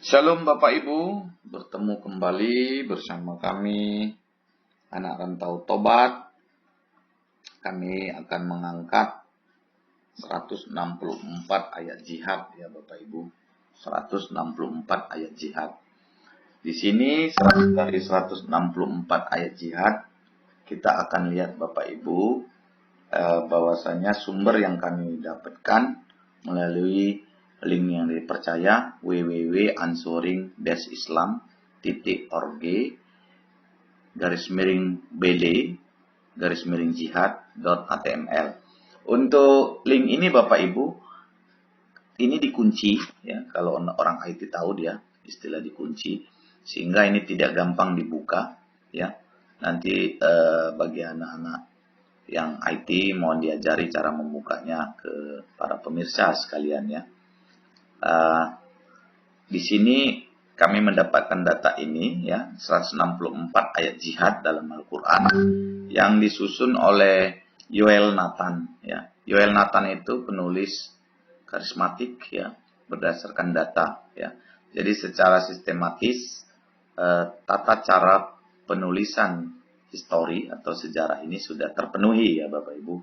Shalom Bapak Ibu, bertemu kembali bersama kami Anak Rantau Tobat. Kami akan mengangkat 164 ayat jihad ya Bapak Ibu. 164 ayat jihad. Di sini dari 164 ayat jihad kita akan lihat Bapak Ibu bahwasanya sumber yang kami dapatkan melalui link yang dipercaya www.ansoring-bd-jihad.html. Untuk link ini Bapak Ibu, ini dikunci ya, kalau orang IT tahu dia istilah dikunci, sehingga ini tidak gampang dibuka ya. Nanti bagi anak-anak yang IT mohon diajari cara membukanya ke para pemirsa sekalian ya. Di sini kami mendapatkan data ini ya, 164 ayat jihad dalam Al-Quran yang disusun oleh Yoel Nathan ya. Yoel Nathan itu penulis karismatik ya, berdasarkan data ya. Jadi secara sistematis tata cara penulisan histori atau sejarah ini sudah terpenuhi ya Bapak Ibu.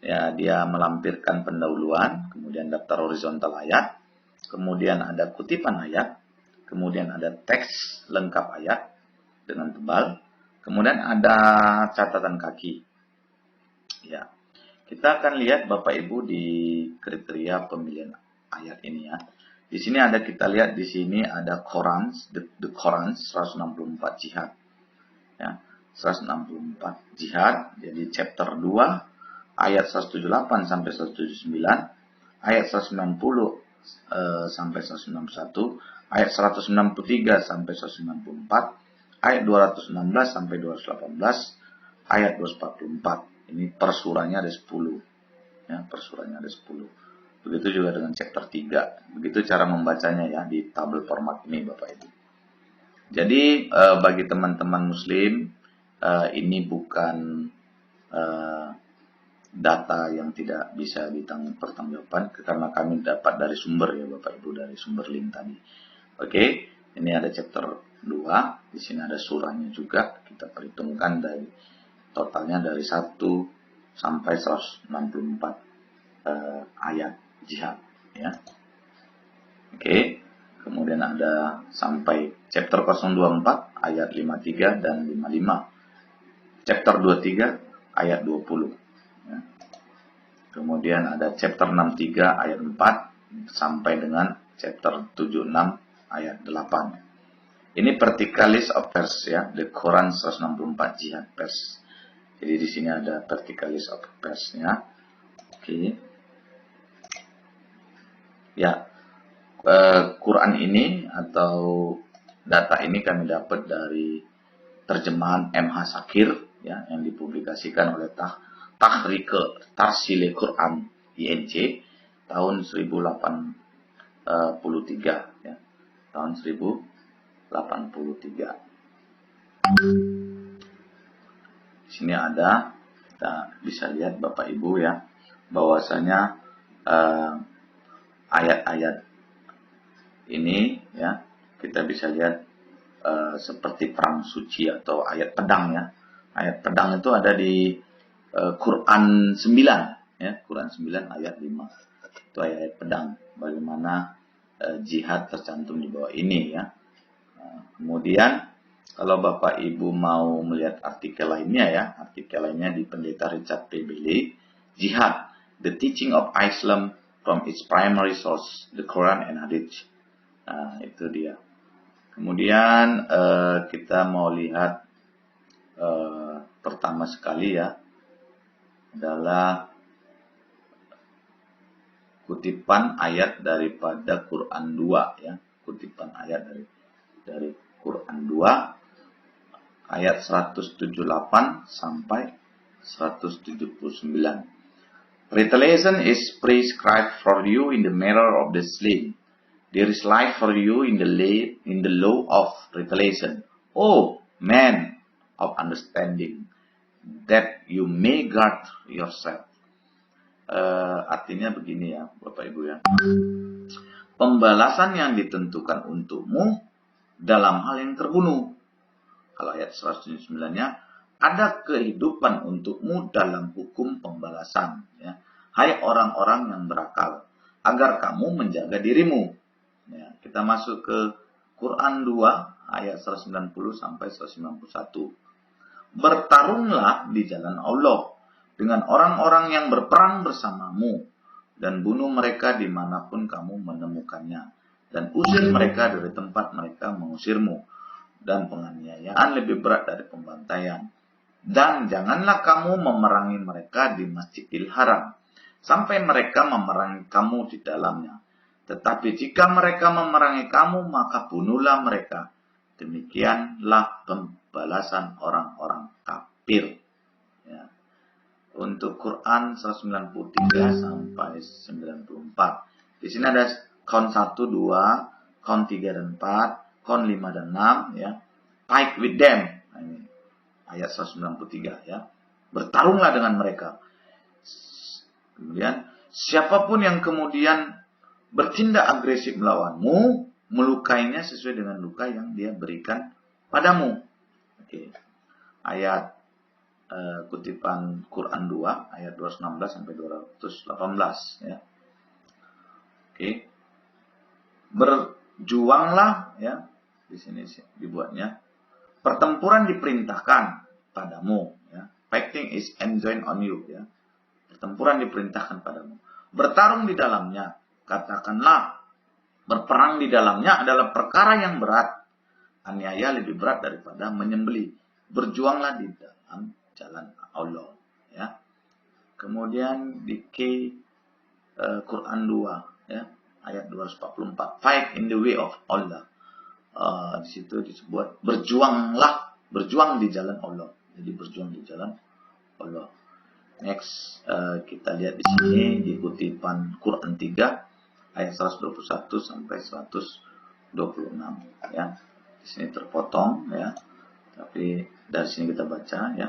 Ya, dia melampirkan pendahuluan, kemudian daftar horizontal ayat, kemudian ada kutipan ayat, kemudian ada teks lengkap ayat dengan tebal, kemudian ada catatan kaki. Ya, kita akan lihat Bapak Ibu di kriteria pemilihan ayat ini ya. Di sini ada kita lihat di sini ada Quran, the Quran 164 jihad. Ya, 164 jihad. Jadi chapter 2 ayat 178 sampai 179, ayat 190 sampai 191, ayat 193 sampai 194, ayat 216 sampai 218, ayat 244. Ini persuranya ada 10. Ya, persuranya ada 10. Begitu juga dengan chapter 3. Begitu cara membacanya ya di tabel format ini Bapak Ibu. Jadi bagi teman-teman muslim ini bukan data yang tidak bisa dipertanggungjawabkan karena kami dapat dari sumber ya Bapak Ibu, dari sumber link tadi. Oke, ini ada chapter 2, di sini ada surahnya juga, kita perhitungkan dari totalnya dari 1 sampai 164 ayat jihad ya. Oke, kemudian ada sampai chapter 024 ayat 53 dan 55. Chapter 23 ayat 20. Ya. Kemudian ada chapter 63 ayat 4 sampai dengan chapter 76 ayat 8. Ini vertical list of verse ya, the Quran 164 jihad verse. Jadi di sini ada vertical list of verse-nya. Oke. Ya, Quran ini atau data ini kami dapat dari terjemahan MH Sakir ya, yang dipublikasikan oleh Tahrike Tarsile Quran INC tahun 1083 ya. Tahun 1083. Di sini ada, kita bisa lihat Bapak Ibu ya, bahwasanya ayat-ayat ini ya, kita bisa lihat seperti perang suci atau ayat pedang ya. Ayat pedang itu ada di Quran 9 ya, Quran 9 ayat 5. Itu ayat pedang. Bagaimana jihad tercantum di bawah ini ya. Kemudian kalau Bapak Ibu mau melihat artikel lainnya ya, artikel lainnya di Pendeta Richard P. Bailey, Jihad, the Teaching of Islam from its primary source, the Quran and Hadith. Nah, itu dia. Kemudian kita mau lihat pertama sekali ya, adalah kutipan ayat daripada Quran 2 ya. Kutipan ayat dari Quran 2 ayat 178 sampai 179. Retaliation is prescribed for you in the matter of the slain. There is life for you in the law of retaliation. Oh, man of understanding, that you may guard yourself. Artinya begini ya, Bapak Ibu ya. pembalasan yang ditentukan untukmu dalam hal yang terbunuh. Kalau ayat 179-nya, ada kehidupan untukmu dalam hukum pembalasan. Ya. Hai orang-orang yang berakal, agar kamu menjaga dirimu. Ya, kita masuk ke Quran 2 ayat 190 sampai 191. Bertarunglah di jalan Allah dengan orang-orang yang berperang bersamamu, dan bunuh mereka dimanapun kamu menemukannya, dan usir mereka dari tempat mereka mengusirmu, dan penganiayaan lebih berat dari pembantaian. Dan janganlah kamu memerangi mereka di Masjidil Haram, sampai mereka memerangi kamu di dalamnya. Tetapi jika mereka memerangi kamu, maka bunuhlah mereka. Demikianlah pembalasan orang-orang kafir. Ya. Untuk Quran 193 sampai 94. Di sini ada count 1, 2, count 3 dan 4, count 5 dan 6. Ya. Fight with them. Nah, ini ayat 193. Ya. Bertarunglah dengan mereka. Kemudian, siapapun yang kemudian bertindak agresif melawanmu, melukainya sesuai dengan luka yang dia berikan padamu. Oke. Ayat kutipan Quran 2 ayat 216 sampai 218 ya. Oke. Berjuanglah ya. Di sini dibuatnya pertempuran diperintahkan padamu ya. Fighting is enjoined on you ya. Pertempuran diperintahkan padamu. Bertarung di dalamnya. Katakanlah, berperang di dalamnya adalah perkara yang berat. Aniaya lebih berat daripada menyembelih. Berjuanglah di dalam jalan Allah. Ya. Kemudian di Quran 2, ya, ayat 244. Fight in the way of Allah. Di situ disebut berjuanglah, berjuang di jalan Allah. Jadi berjuang di jalan Allah. Next, kita lihat di sini di kutipan Quran 3. Ayat 121 sampai 126 ya. Di sini terpotong ya. Tapi dari sini kita baca ya.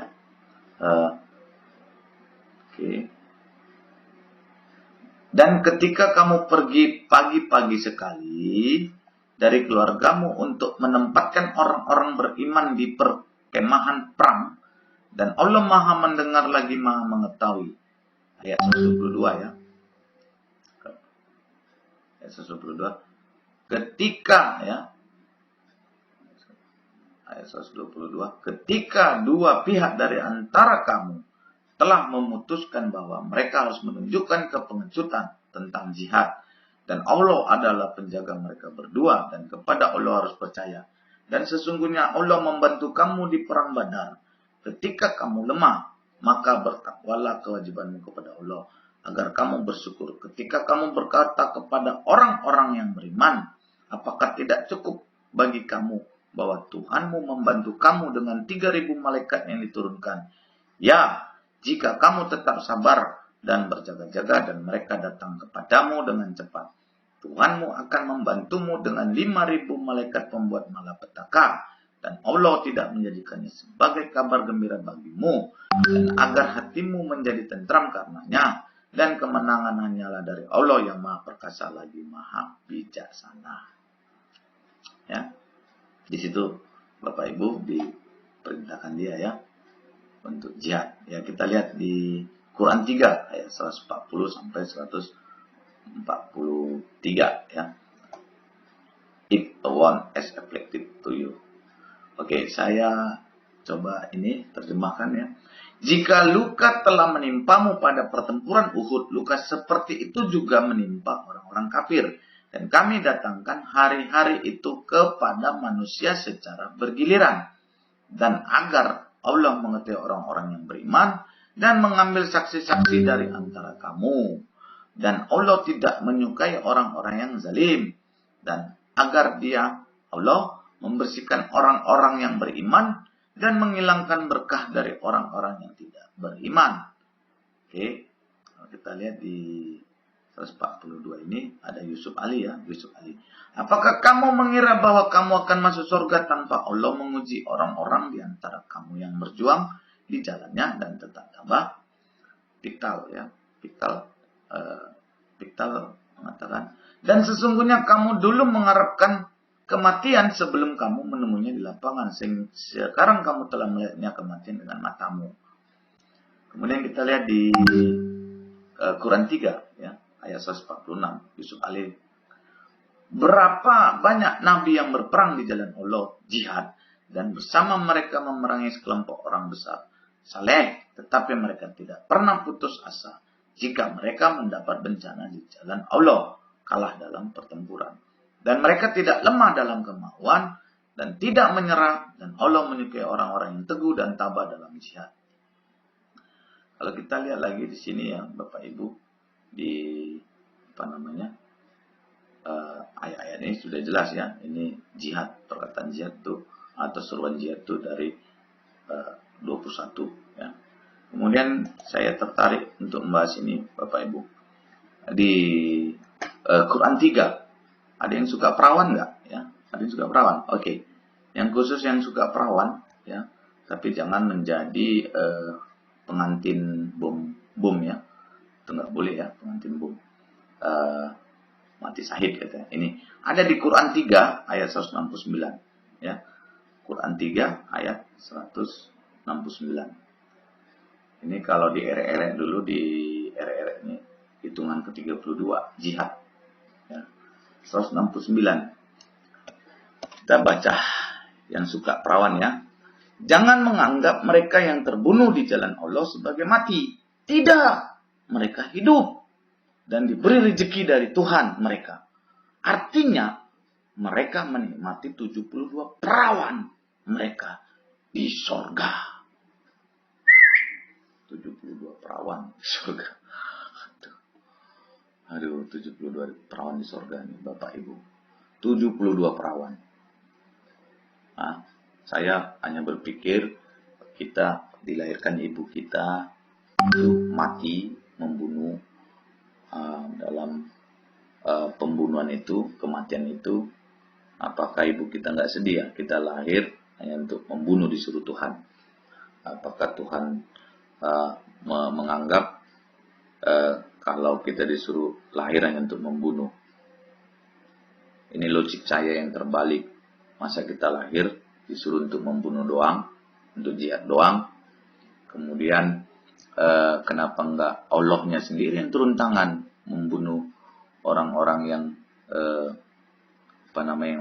Oke. Dan ketika kamu pergi pagi-pagi sekali dari keluargamu untuk menempatkan orang-orang beriman di perkemahan perang, dan Allah Maha mendengar lagi Maha mengetahui. Ayat 122 ya. Ayat 122. Ketika ya. Ayat 122. Ketika dua pihak dari antara kamu telah memutuskan bahwa mereka harus menunjukkan kepengecutan tentang jihad, dan Allah adalah penjaga mereka berdua, dan kepada Allah harus percaya. Dan sesungguhnya Allah membantu kamu di perang Badar. Ketika kamu lemah, maka bertakwalah kewajibanmu kepada Allah, agar kamu bersyukur. Ketika kamu berkata kepada orang-orang yang beriman, apakah tidak cukup bagi kamu bahwa Tuhanmu membantu kamu dengan 3.000 malaikat yang diturunkan? Ya, jika kamu tetap sabar dan berjaga-jaga dan mereka datang kepadamu dengan cepat, Tuhanmu akan membantumu dengan 5.000 malaikat pembuat malapetaka. Dan Allah tidak menjadikannya sebagai kabar gembira bagimu, dan agar hatimu menjadi tentram karenanya. Dan kemenangan hanyalah dari Allah yang Maha Perkasa lagi Maha Bijaksana. Ya, di situ Bapak Ibu diperintahkan dia ya untuk jihad. Ya, kita lihat di Quran 3 ayat 140 sampai 143 ya. If a one is afflicted to you. Oke, saya coba ini terjemahkan ya. Jika luka telah menimpamu pada pertempuran Uhud, luka seperti itu juga menimpa orang-orang kafir. Dan kami datangkan hari-hari itu kepada manusia secara bergiliran. Dan agar Allah mengetahui orang-orang yang beriman dan mengambil saksi-saksi dari antara kamu. Dan Allah tidak menyukai orang-orang yang zalim. Dan agar dia, Allah, membersihkan orang-orang yang beriman dan menghilangkan berkah dari orang-orang yang tidak beriman. Oke, kalau kita lihat di 142 ini ada Yusuf Ali ya, Yusuf Ali. Apakah kamu mengira bahwa kamu akan masuk surga tanpa Allah menguji orang-orang di antara kamu yang berjuang di jalannya dan tetap tabah? Piktal ya, Piktal mengatakan, Dan sesungguhnya kamu dulu mengharapkan kematian sebelum kamu menemuinya di lapangan. Sekarang kamu telah melihatnya kematian dengan matamu. Kemudian kita lihat di Quran 3 ya, ayat 146, Yusuf alaihi. Berapa banyak nabi yang berperang di jalan Allah, jihad, dan bersama mereka memerangi sekelompok orang besar saleh, tetapi mereka tidak pernah putus asa jika mereka mendapat bencana di jalan Allah, kalah dalam pertempuran. Dan mereka tidak lemah dalam kemauan dan tidak menyerah, dan Allah menyukai orang-orang yang teguh dan tabah dalam jihad. Kalau kita lihat lagi di sini ya Bapak Ibu, di ayat-ayat ini sudah jelas ya, ini jihad, perkataan jihad itu atau seruan jihad itu dari 21 ya. Kemudian saya tertarik untuk membahas ini Bapak Ibu. Di Quran 3, ada yang suka perawan nggak ya? Ada yang suka perawan? Oke. Yang khusus yang suka perawan ya, tapi jangan menjadi pengantin bom ya. Itu nggak boleh ya, pengantin bom. Mati syahid katanya. Ini ada di Quran 3 ayat 169 ya. Quran 3 ayat 169. Ini kalau di RR dulu, di RR ini hitungan ke-32 jihad ya. 169. Kita baca yang suka perawan ya. Jangan menganggap mereka yang terbunuh di jalan Allah sebagai mati. Tidak, mereka hidup dan diberi rezeki dari Tuhan mereka. Artinya mereka menikmati 72 perawan mereka di sorga. 72 perawan di sorga. Aduh, 72 perawan di sorga nih Bapak Ibu. 72 perawan. Nah, saya hanya berpikir kita dilahirkan ibu kita untuk mati, membunuh dalam pembunuhan itu, kematian itu. Apakah ibu kita nggak sedih ya? Kita lahir hanya untuk membunuh disuruh Tuhan. Apakah Tuhan menganggap kalau kita disuruh lahir hanya untuk membunuh? Ini logik saya yang terbalik. Masa kita lahir disuruh untuk membunuh doang, untuk jihad doang. Kemudian kenapa enggak Allahnya sendiri yang turun tangan membunuh orang-orang yang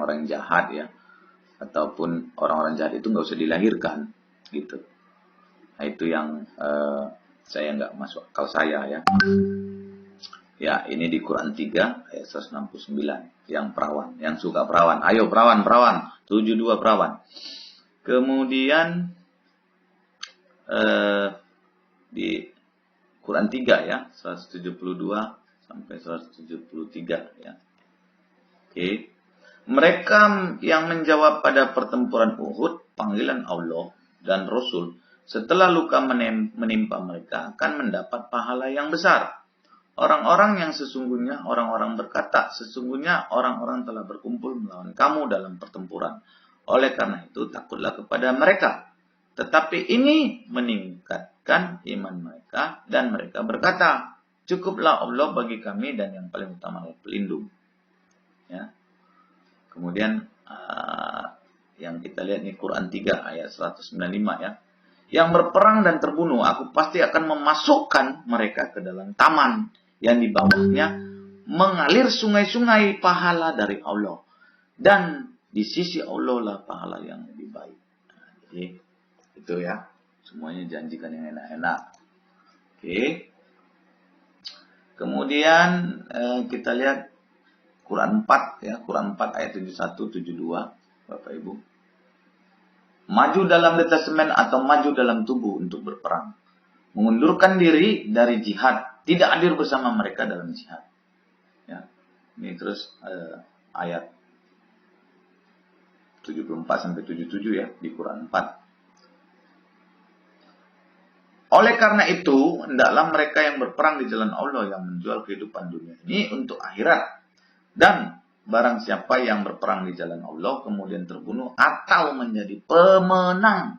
orang jahat ya, ataupun orang-orang jahat itu nggak usah dilahirkan gitu. Nah, itu yang saya nggak masuk akal saya ya. Ya, ini di Quran 3 ayat 169 yang perawan, yang suka perawan. Ayo perawan, 72 perawan. Kemudian di Quran 3 ya, 172 sampai 173 ya. Oke. Mereka yang menjawab pada pertempuran Uhud, panggilan Allah dan Rasul, setelah luka menimpa mereka akan mendapat pahala yang besar. Orang-orang yang sesungguhnya, orang-orang berkata, sesungguhnya orang-orang telah berkumpul melawan kamu dalam pertempuran. Oleh karena itu, takutlah kepada mereka. Tetapi ini meningkatkan iman mereka, dan mereka berkata, cukuplah Allah bagi kami dan yang paling utama adalah pelindung. Ya. Kemudian, yang kita lihat ini Quran 3 ayat 195 ya. Yang berperang dan terbunuh, aku pasti akan memasukkan mereka ke dalam taman yang di bawahnya mengalir sungai-sungai pahala dari Allah. Dan di sisi Allah lah pahala yang lebih baik. Nah, jadi itu ya, semuanya janjikan yang enak-enak. Oke. Kemudian kita lihat Quran 4 ya, Quran 4 ayat 71 72 Bapak Ibu. Maju dalam detasemen atau maju dalam tubuh untuk berperang. Mengundurkan diri dari jihad, tidak hadir bersama mereka dalam jihad. Ya. Ini terus ayat 74 sampai 77 ya di Quran 4. Oleh karena itu, hendaklah mereka yang berperang di jalan Allah yang menjual kehidupan dunia ini untuk akhirat. Dan barang siapa yang berperang di jalan Allah kemudian terbunuh atau menjadi pemenang,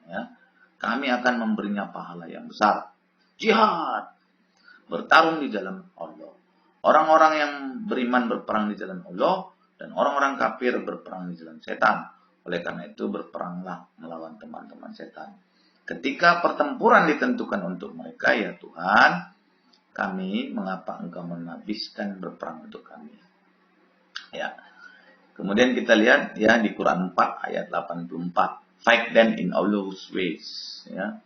ya, kami akan memberinya pahala yang besar. Jihad, bertarung di jalan Allah. Orang-orang yang beriman berperang di jalan Allah, dan orang-orang kafir berperang di jalan setan. Oleh karena itu berperanglah melawan teman-teman setan. Ketika pertempuran ditentukan untuk mereka, ya Tuhan, kami, mengapa Engkau menghabiskan berperang untuk kami? Ya. Kemudian kita lihat ya di Quran 4 ayat 84. Fight them in Allah's ways. Ya.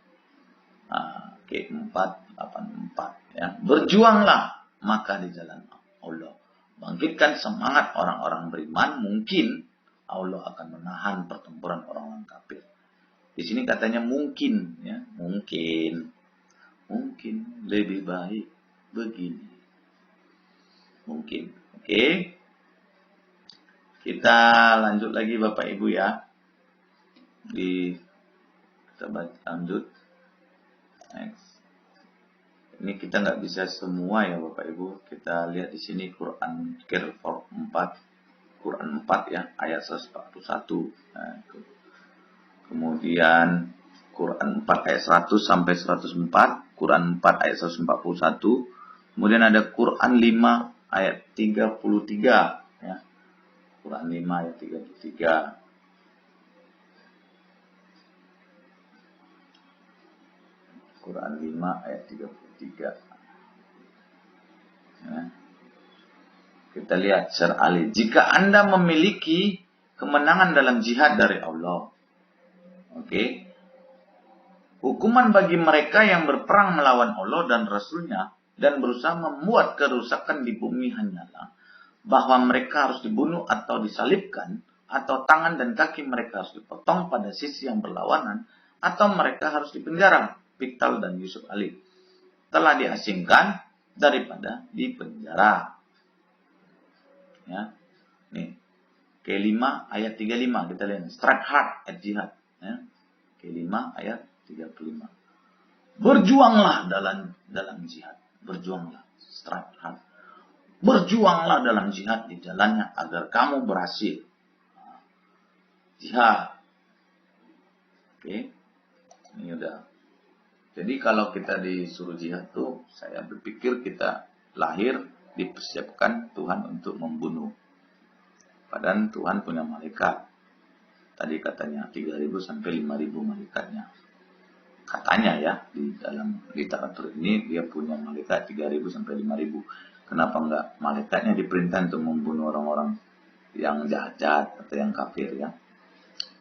Oke, 484 ya. Berjuanglah maka di jalan Allah. Bangkitkan semangat orang-orang beriman, mungkin Allah akan menahan pertempuran orang-orang kafir. Di sini katanya mungkin ya, mungkin lebih baik begini. Mungkin. Oke. Kita lanjut lagi Bapak Ibu ya. Kita lanjut. Next. Ini kita nggak bisa semua ya Bapak Ibu. Kita lihat di sini Quran 4, Quran 4 ya, ayat 141. Nah, kemudian Quran 4 ayat 100 sampai 104, Quran 4 ayat 141. Kemudian ada Quran 5 ayat 33 ya. Quran 5 ayat 33. Quran 5 ayat 33. Ya. Kita lihat Syar Ali. Jika Anda memiliki kemenangan dalam jihad dari Allah. Oke. Hukuman bagi mereka yang berperang melawan Allah dan Rasulnya dan berusaha membuat kerusakan di bumi hanyalah bahwa mereka harus dibunuh atau disalibkan, atau tangan dan kaki mereka harus dipotong pada sisi yang berlawanan, atau mereka harus dipenjara. Piktal dan Yusuf Ali telah diasingkan daripada di penjara. Ya, nih K5 ayat 35 kita lihat. Strike hard at jihad. Ya. K5 ayat 35. Berjuanglah dalam jihad. Berjuanglah. Strike hard. Berjuanglah dalam jihad di jalannya agar kamu berhasil. Jihad. Oke. Ini udah. Jadi kalau kita disuruh jihad tuh, saya berpikir kita lahir dipersiapkan Tuhan untuk membunuh. Padahal Tuhan punya malaikat. Tadi katanya 3.000 sampai 5.000 malaikatnya. Katanya ya, di dalam literatur ini dia punya malaikat 3.000 sampai 5.000. Kenapa enggak malaikatnya diperintah untuk membunuh orang-orang yang jahat-jahat atau yang kafir ya.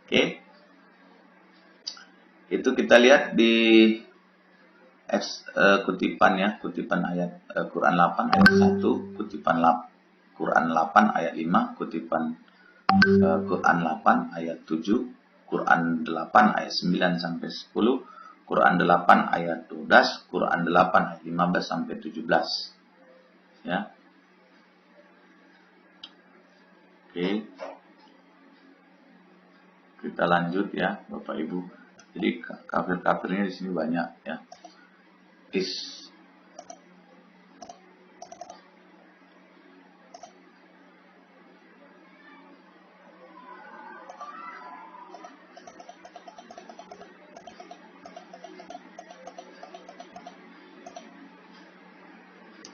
Oke. Itu kita lihat di kutipan ya, kutipan ayat Quran 8 ayat 1, kutipan Quran 8 ayat 5, kutipan Quran 8 ayat 7, Quran 8 ayat 9 sampai 10, Quran 8 ayat 12, Quran 8 ayat 15 sampai 17. Ya. Oke. Kita lanjut ya, Bapak Ibu. Jadi kafir-kafirnya di sini banyak ya.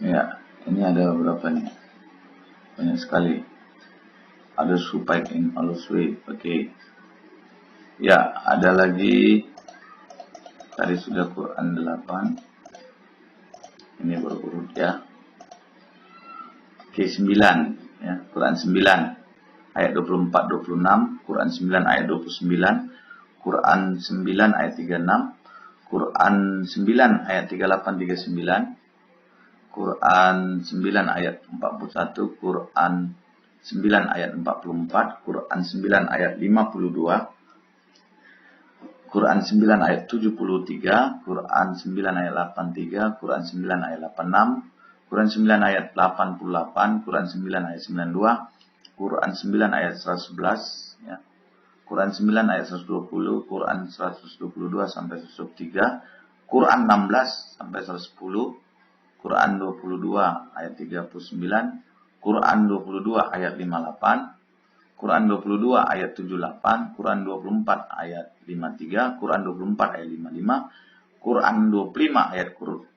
Ya, ini ada beberapa nih. Banyak sekali. Ada supaya in Allah's way. Oke. Ya, ada lagi. Tadi sudah Quran 8. Ini berurut ya. Oke, 9 ya. Quran 9 ayat 24 26, Quran 9 ayat 29, Quran 9 ayat 36, Quran 9 ayat 38 39, Quran 9 ayat 41, Quran 9 ayat 44, Quran 9 ayat 52, Quran 9 ayat 73, Quran 9 ayat 83, Quran 9 ayat 86, Quran 9 ayat 88, Quran 9 ayat 92, Quran 9 ayat 111, ya. Quran 9 ayat 120, Quran 122 sampai 123, Quran 16 sampai 110, Quran 22 ayat 39, Quran 22 ayat 58, Quran 22 ayat 78, Quran 24 ayat 53, Quran 24 ayat 55, Quran 25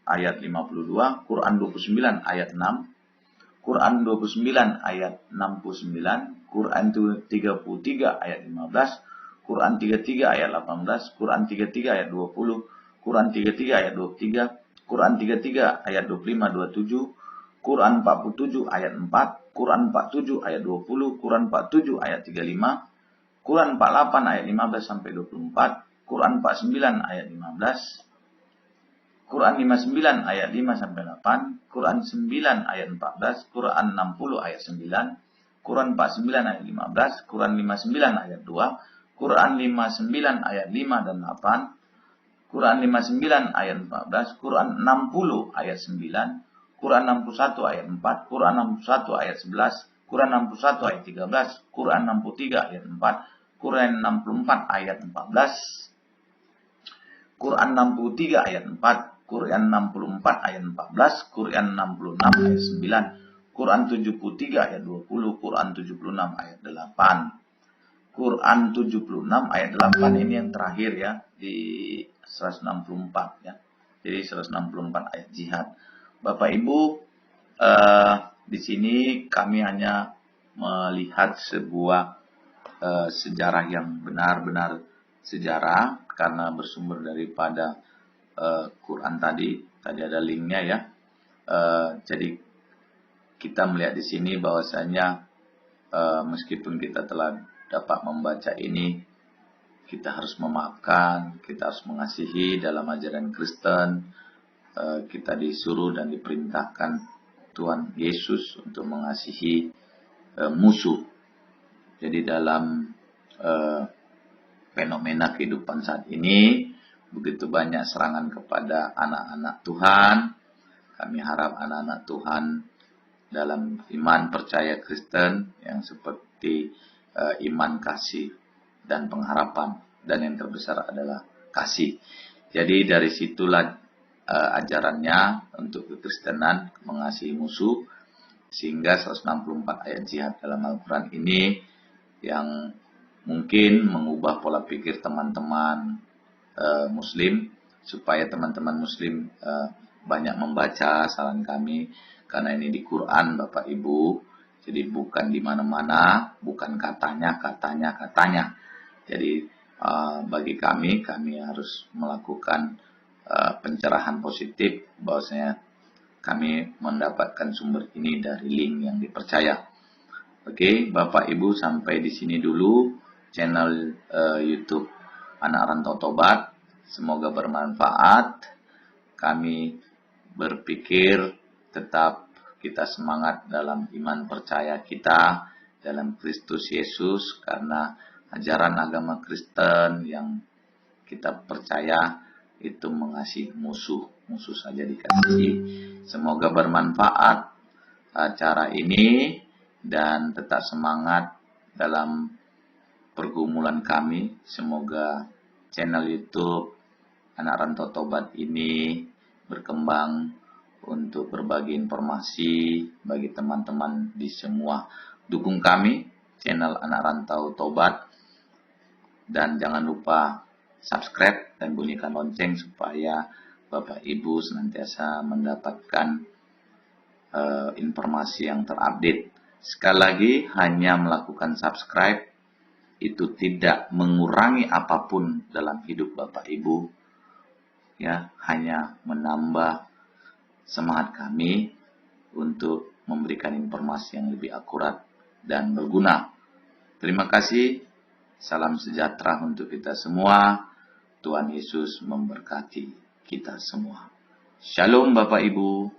ayat 52, Quran 29 ayat 6, Quran 29 ayat 69, Quran 33 ayat 15, Quran 33 ayat 18, Quran 33 ayat 20, Quran 33 ayat 23, Quran 33 ayat 25 27, Quran 47 ayat 4, Quran 47 ayat 20, Quran 47 ayat 35, Quran 48 ayat 15 sampai 24, Quran 49 ayat 15, Quran 59 ayat 5 sampai 8, Quran 9 ayat 14, Quran 60 ayat 9, Quran 49 ayat 15, Quran 59 ayat 2, Quran 59 ayat 5 dan 8, Quran 59 ayat 14, Quran 60 ayat 9, Quran 61 ayat 4, Quran 61 ayat 11, Quran 61 ayat 13, Quran 63 ayat 4, Quran 64 ayat 14, Quran 63 ayat 4, Quran 64 ayat 14, Quran 66 ayat 9, Quran 73 ayat 20, Quran 76 ayat 8. Quran 76 ayat 8 ini yang terakhir ya di 164 ya. Jadi 164 ayat jihad. Bapak Ibu, di sini kami hanya melihat sebuah sejarah yang benar-benar sejarah karena bersumber daripada Quran tadi ada linknya ya. Jadi kita melihat di sini bahwasanya meskipun kita telah dapat membaca ini, kita harus memaafkan, kita harus mengasihi dalam ajaran Kristen. Kita disuruh dan diperintahkan Tuhan Yesus untuk mengasihi musuh. Jadi dalam fenomena kehidupan saat ini, begitu banyak serangan kepada anak-anak Tuhan. Kami harap anak-anak Tuhan dalam iman percaya Kristen yang seperti iman kasih dan pengharapan, dan yang terbesar adalah kasih. Jadi dari situlah ajarannya untuk kekristenan mengasihi musuh, sehingga 164 ayat jihad dalam Al-Quran ini yang mungkin mengubah pola pikir teman-teman Muslim, supaya teman-teman Muslim banyak membaca. Saran kami, karena ini di Quran Bapak Ibu, jadi bukan di mana-mana, bukan katanya. Jadi bagi kami harus melakukan pencerahan positif bahwasanya kami mendapatkan sumber ini dari link yang dipercaya. Oke, Bapak Ibu, sampai di sini dulu channel YouTube Anak Rantau Tobat. Semoga bermanfaat. Kami berpikir tetap kita semangat dalam iman percaya kita dalam Kristus Yesus, karena ajaran agama Kristen yang kita percaya itu mengasihi musuh saja dikasihi. Semoga bermanfaat acara ini dan tetap semangat dalam pergumulan kami. Semoga channel YouTube Anak Rantau Tobat ini berkembang untuk berbagi informasi bagi teman-teman di semua. Dukung kami channel Anak Rantau Tobat, dan jangan lupa subscribe dan bunyikan lonceng supaya Bapak Ibu senantiasa mendapatkan informasi yang terupdate. Sekali lagi, hanya melakukan subscribe itu tidak mengurangi apapun dalam hidup Bapak Ibu, ya, hanya menambah semangat kami untuk memberikan informasi yang lebih akurat dan berguna. Terima kasih. Salam sejahtera untuk kita semua. Tuhan Yesus memberkati kita semua. Shalom Bapak Ibu.